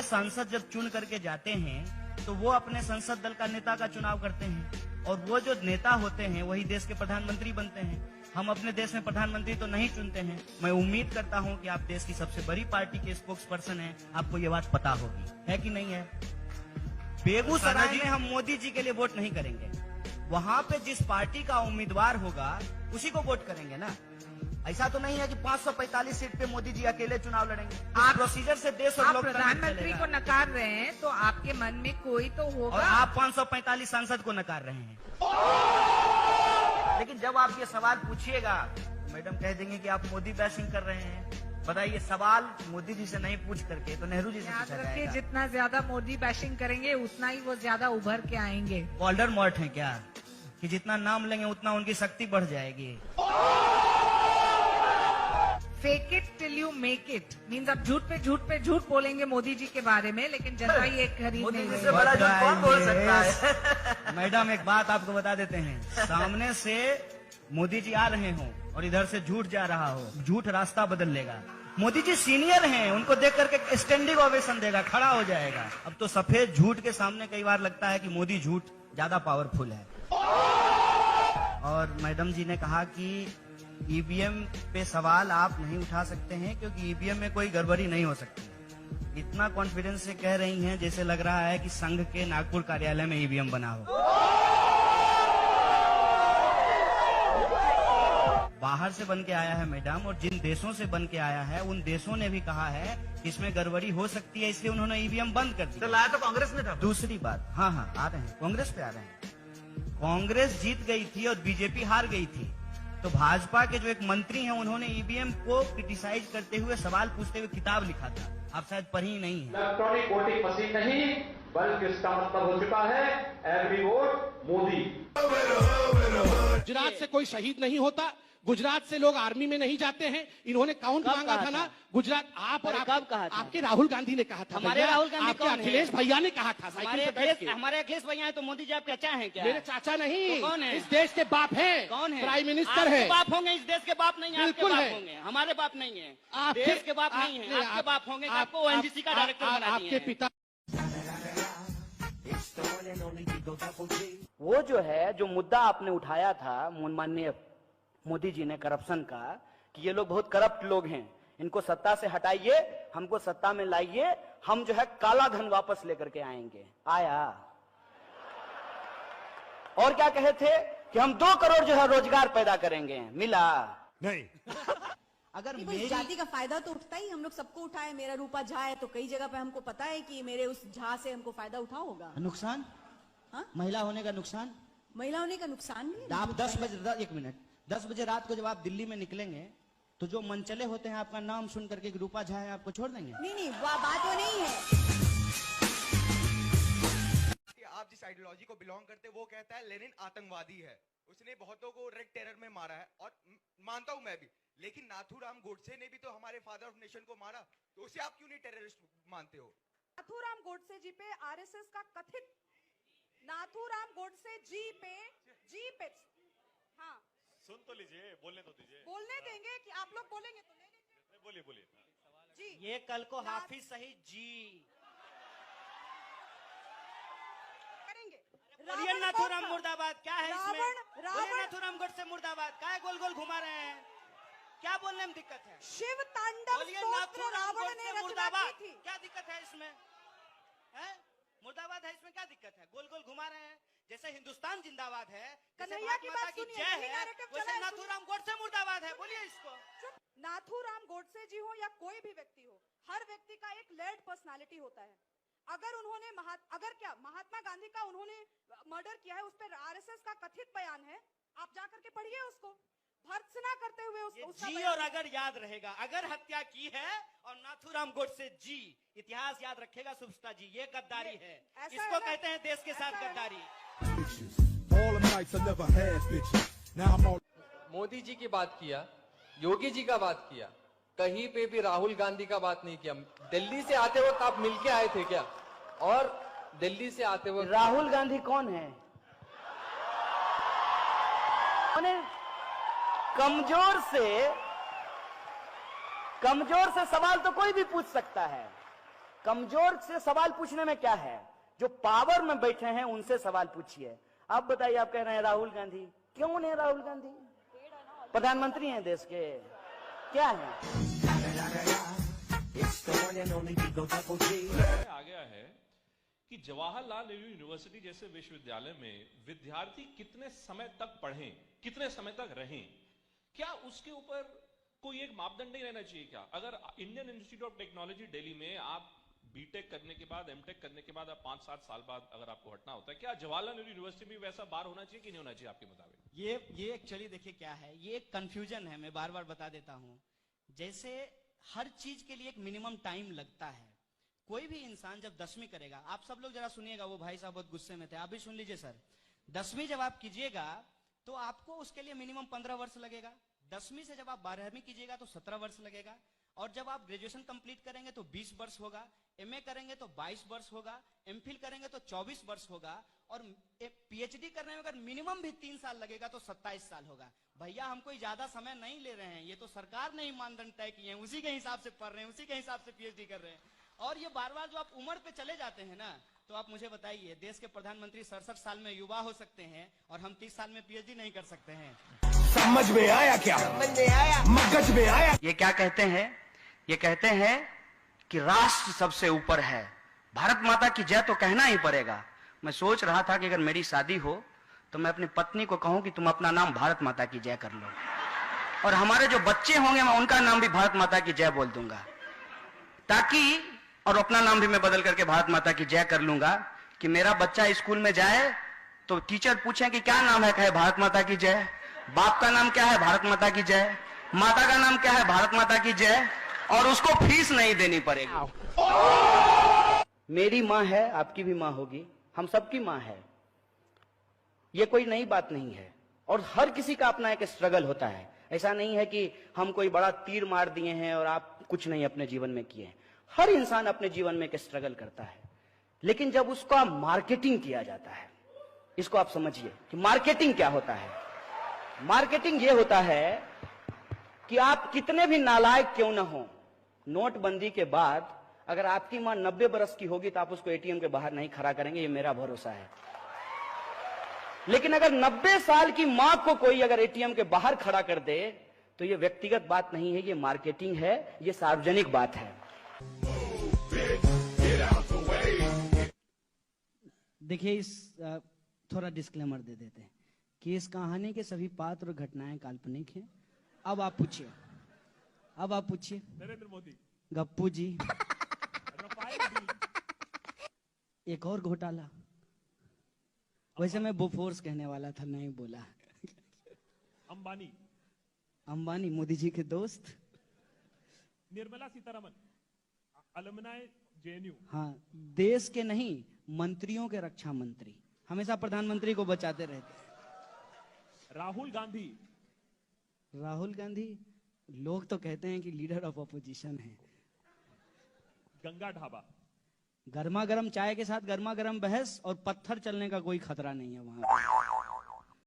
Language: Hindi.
सांसद जब चुन करके जाते हैं तो वो अपने संसद दल का नेता का चुनाव करते हैं और वो जो नेता होते हैं वही देश के प्रधानमंत्री बनते हैं। हम अपने देश में प्रधानमंत्री तो नहीं चुनते हैं। मैं उम्मीद करता हूं कि आप देश की सबसे बड़ी पार्टी के स्पोक्स पर्सन हैं, आपको ये बात पता होगी, है कि नहीं है? बेगूसराय में हम मोदी जी के लिए वोट नहीं करेंगे, वहां पे जिस पार्टी का उम्मीदवार होगा उसी को वोट करेंगे ना। ऐसा तो नहीं है कि 545 सीट पे मोदी जी अकेले चुनाव लड़ेंगे। आप प्रोसीजर से देश और लोकतंत्र प्रधानमंत्री को नकार रहे हैं तो आपके मन में कोई तो होगा। और आप 545 सांसद को नकार रहे हैं। लेकिन जब आप ये सवाल पूछिएगा मैडम कह देंगे कि आप मोदी बैशिंग कर रहे हैं। बताइए, सवाल मोदी जी से नहीं पूछ करके तो नेहरू जी से पूछा जाएगा। जितना ज्यादा मोदी बैशिंग करेंगे उतना ही वो ज्यादा उभर के आएंगे। वोल्डेमॉर्ट है क्या कि जितना नाम लेंगे उतना उनकी शक्ति बढ़ जाएगी? Fake it till you make it means आप झूठ पे झूठ बोलेंगे मोदी जी के बारे में, लेकिन जनता ये खरीद नहीं से बड़ा झूठ कौन बोल सकता है? मैडम एक बात आपको बता देते हैं, सामने से मोदी जी आ रहे हों और इधर से झूठ जा रहा हो, झूठ रास्ता बदल लेगा। मोदी जी सीनियर हैं, उनको देख करके स्टैंडिंग ओवेशन देगा, खड़ा हो जाएगा। अब तो सफेद झूठ के सामने कई बार लगता है कि मोदी झूठ ज्यादा पावरफुल है। और मैडम जी ने कहा कि ईवीएम पे सवाल आप नहीं उठा सकते हैं क्योंकि ईवीएम में कोई गड़बड़ी नहीं हो सकती। इतना कॉन्फिडेंस से कह रही हैं जैसे लग रहा है कि संघ के नागपुर कार्यालय में ईवीएम बना हो। बाहर से बन के आया है मैडम, और जिन देशों से बन के आया है उन देशों ने भी कहा है कि इसमें गड़बड़ी हो सकती है, इसलिए उन्होंने ईवीएम बंद कर दिया। तो लाया तो कांग्रेस ने था। दूसरी बात, हाँ आ रहे हैं, कांग्रेस पे आ रहे हैं। कांग्रेस जीत गई थी और बीजेपी हार गई थी, तो भाजपा के जो एक मंत्री हैं उन्होंने ईवीएम को क्रिटिसाइज करते हुए, सवाल पूछते हुए किताब लिखा था, आप शायद पढ़ी नहीं है। इलेक्ट्रॉनिक वोटिंग मशीन नहीं, बल्कि इसका मतलब हो चुका है एवरी वोट मोदी। गुजरात से कोई शहीद नहीं होता, गुजरात से लोग आर्मी में नहीं जाते हैं। इन्होंने काउंट मांगा था ना गुजरात, आप और आपके राहुल गांधी ने कहा था। हमारे राहुल गांधी आपके अखिलेश भैया ने कहा था। हमारे अखिलेश भैया है तो मोदी जी आपके चाचा हैं क्या? मेरे चाचा नहीं, तो कौन है? इस देश के बाप है। कौन है? प्राइम मिनिस्टर है। बाप होंगे, इस देश के बाप नहीं है। बिल्कुल आपके है। बाप होंगे, हमारे बाप नहीं है। आपके देश के बाप नहीं है, आपके बाप होंगे। आपको ओएनजीसी का डायरेक्टर बना दिया है। आपके पिता वो जो है, जो मुद्दा आपने उठाया था माननीय मोदी जी ने करप्शन का, कि ये लोग बहुत करप्ट लोग हैं, इनको सत्ता से हटाइए, हमको सत्ता में लाइए, हम जो है काला धन वापस लेकर के आएंगे। आया। और क्या कहे थे कि हम 2 करोड़ जो है रोजगार पैदा करेंगे, मिला नहीं। अगर मेरी जाति का फायदा तो उठता ही, हम लोग सबको उठाए। मेरा रूपा झा है तो कई जगह पे हमको पता है कि मेरे उस झा से हमको फायदा उठा होगा। नुकसान? हाँ? महिला होने का नुकसान? महिला होने का नुकसान नहीं। आप 10 बजे, 1 मिनट, 10 बजे रात को जब आप दिल्ली में निकलेंगे तो जो मनचले होते हैं आपका नाम सुन करके रूपा झा है आपको छोड़ देंगे? नहीं, बात वो नहीं है। आप जिस आइडियोलॉजी को बिलोंग करते हैं वो कहता है लेनिन आतंकवादी है, उसने बहुतों को रेड टेरर में मारा है, और मानता हूं मैं भी, लेकिन नाथूराम गोडसे ने भी तो हमारे फादर ऑफ नेशन को मारा, तो उसे आप क्यों नहीं टेररिस्ट मानते हो? नाथूराम गोडसे जी पे आरएसएस का कथित, नाथूराम गोडसे जी पे हाँ, सुन तो लीजिए, बोलने तो दीजिए। बोलने देंगे कि आप लोग बोलेंगे तो ले लीजिए। बोलिए जी, ये कल को हाफिज सही जी करेंगे। बोलिए नाथूराम मुर्दाबाद। क्या है इसमें? रावण नाथूराम गोडसे मुर्दाबाद। क्या है गोल गोल घुमा रहे हैं? क्या बोलने में दिक्कत है? शिव तांडव स्तोत्र रावण ने रचना की थी। क्या दिक्कत है इसमें? है मुर्दाबाद है, इसमें क्या दिक्कत है? गोल गोल घुमा रहे हैं। जैसे हिंदुस्तान जिंदाबाद है, कन्हैया की बात सुनिए, जय है, वैसे नाथूराम गोडसे मुर्दाबाद है। बोलिए इसको। नाथूराम गोडसे जी हो या कोई भी व्यक्ति हो, हर व्यक्ति का एक लेड पर्सनालिटी होता है। अगर उन्होंने महात्मा गांधी का उन्होंने मर्डर किया है, उस पर आरएसएस का कथित बयान है, आप जाकर के पढ़िए उसको, भर्त्सना करते हुए उसको जी और अगर याद रहेगा, अगर हत्या की है और नाथूराम गोडसे जी, इतिहास याद रखेगा सुभस्ता जी, ये गद्दारी है। इसको कहते हैं देश के साथ गद्दारी। मोदी जी की बात किया, योगी जी का बात किया, कहीं पे भी राहुल गांधी का बात नहीं किया। दिल्ली से आते वक्त आप मिलके आए थे क्या? और दिल्ली से आते वक्त राहुल गांधी कौन है? कमजोर से सवाल तो कोई भी पूछ सकता है। कमजोर से सवाल पूछने में क्या है? जो पावर में बैठे हैं उनसे सवाल पूछिए। आप बताइए, आप कह रहे हैं राहुल गांधी, क्यों नहीं राहुल गांधी? प्रधानमंत्री हैं देश के, क्या है? आ गया है कि जवाहरलाल नेहरू यूनिवर्सिटी जैसे विश्वविद्यालय में विद्यार्थी कितने समय तक पढ़ें, कितने समय तक रहें, क्या उसके ऊपर कोई एक मापदंड नहीं रहना चाहिए क्या? अगर Indian institute of technology Delhi में आप बीटेक करने के बाद, एमटेक करने के बाद, आप 5-7 साल बाद अगर आपको हटना होता है, क्या जवाहरलाल नेहरू यूनिवर्सिटी में वैसा बार होना चाहिए कि नहीं होना चाहिए आपके मुताबिक? ये एक्चुअली देखिए क्या है, ये एक कंफ्यूजन है। मैं बार बार बता देता हूं, जैसे हर चीज के लिए एक मिनिमम टाइम लगता है। कोई भी इंसान जब 10वीं करेगा, आप सब लोग जरा सुनिएगा, वो भाई साहब बहुत गुस्से में थे, आप भी सुन लीजिए सर। 10वीं जब आप कीजिएगा तो आपको उसके लिए मिनिमम 15 वर्ष लगेगा। 10वीं से जब आप 12वीं कीजिएगा तो 17 वर्ष लगेगा, और जब आप ग्रेजुएशन कंप्लीट करेंगे तो 20 वर्ष होगा, एमए करेंगे तो 22 वर्ष होगा, एमफिल करेंगे तो 24 वर्ष होगा, और पीएचडी करने में अगर मिनिमम भी 3 साल लगेगा तो 27 साल होगा। भैया हम कोई ज्यादा समय नहीं ले रहे हैं, ये तो सरकार ने ही मानदंड तय किए हैं, उसी के हिसाब से पढ़ रहे हैं, उसी के हिसाब से पीएचडी कर रहे हैं। और ये बार बार जो आप उम्र पे चले जाते हैं ना, तो आप मुझे बताइए, देश के प्रधानमंत्री 67 साल में युवा हो सकते हैं और हम 30 साल में पीएचडी नहीं कर सकते हैं। समझ में आया क्या? समझ में आया, मगज में आया। ये क्या कहते हैं? ये कहते हैं कि राष्ट्र सबसे ऊपर है, भारत माता की जय तो कहना ही पड़ेगा। मैं सोच रहा था कि अगर मेरी शादी हो तो मैं अपनी पत्नी को कहूं कि तुम अपना नाम भारत माता की जय कर लो, और हमारे जो बच्चे होंगे मैं उनका नाम भी भारत माता की जय बोल दूंगा, ताकि, और अपना नाम भी मैं बदल करके भारत माता की जय कर लूंगा, कि मेरा बच्चा स्कूल में जाए तो टीचर पूछे कि क्या नाम है, कहे भारत माता की जय। बाप का नाम क्या है? भारत माता की जय। माता का नाम क्या है? भारत माता की जय। और उसको फीस नहीं देनी पड़ेगी। मेरी माँ है, आपकी भी माँ होगी, हम सबकी माँ है, ये कोई नई बात नहीं है। और हर किसी का अपना एक स्ट्रगल होता है। ऐसा नहीं है कि हम कोई बड़ा तीर मार दिए हैं और आप कुछ नहीं अपने जीवन में किए हैं। हर इंसान अपने जीवन में एक स्ट्रगल करता है, लेकिन जब उसका मार्केटिंग किया जाता है, इसको आप समझिए कि मार्केटिंग क्या होता है। मार्केटिंग ये होता है कि आप कितने भी नालायक क्यों ना हो, नोटबंदी के बाद अगर आपकी मां 90 बरस की होगी तो आप उसको एटीएम के बाहर नहीं खड़ा करेंगे, ये मेरा भरोसा है। लेकिन अगर 90 साल की मां को कोई अगर एटीएम के बाहर खड़ा कर दे तो ये व्यक्तिगत बात नहीं है, ये मार्केटिंग है, ये सार्वजनिक बात है। देखिए, इस थोड़ा डिस्क्लेमर दे देते हैं कि इस कहानी के सभी पात्र और घटनाएं काल्पनिक हैं। अब आप पूछिए, नरेंद्र मोदी, गप्पू जी, एक और घोटाला, वैसे मैं बोफोर्स कहने वाला था, नहीं बोला। अंबानी मोदी जी के दोस्त। निर्मला सीतारमन, अलमनाय जेएनयू। हाँ, देश के नहीं, मंत्रियों के रक्षा मंत्री, हमेशा प्रधानमंत्री को बचाते रहते। राहुल गांधी, लोग तो कहते हैं कि लीडर ऑफ अपोजिशन है। गंगा ढाबा, गर्मा गर्म चाय के साथ गर्मा गर्म बहस और पत्थर चलने का कोई खतरा नहीं है वहां।